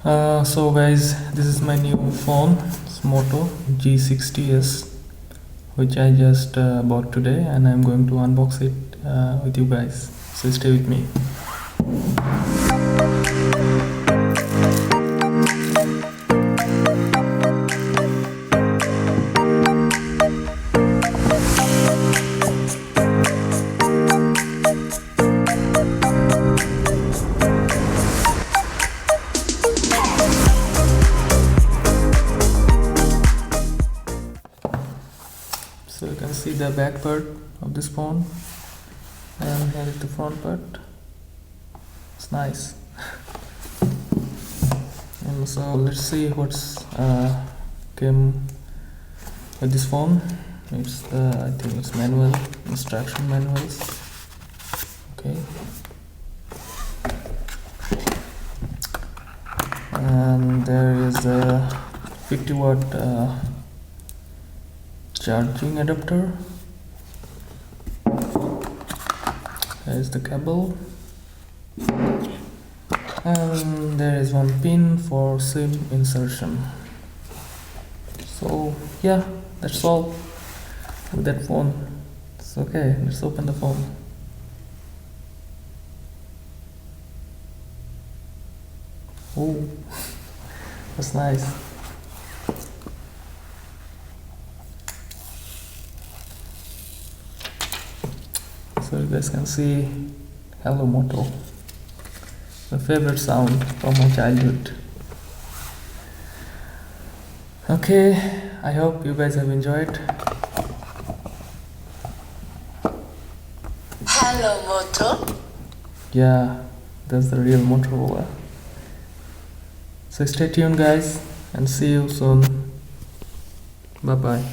So guys, this is my new phone. It's Moto G60S, which I just bought today, and I'm going to unbox it with you guys. So stay with me. So you can see the back part of this phone, and here is the front part. It's nice. And so let's see what's came with this phone. It's I think it's manual, instruction manuals. Okay. And there is a 50-watt charging adapter. There is the cable, and there is one pin for SIM insertion. So yeah, that's all with that phone. It's okay. Let's open the phone. Oh, that's nice. So you guys can see Hello Moto, my favorite sound from my childhood. Okay, I hope you guys have enjoyed. Hello Moto. Yeah, that's the real Motorola. So stay tuned guys, and see you soon. Bye bye.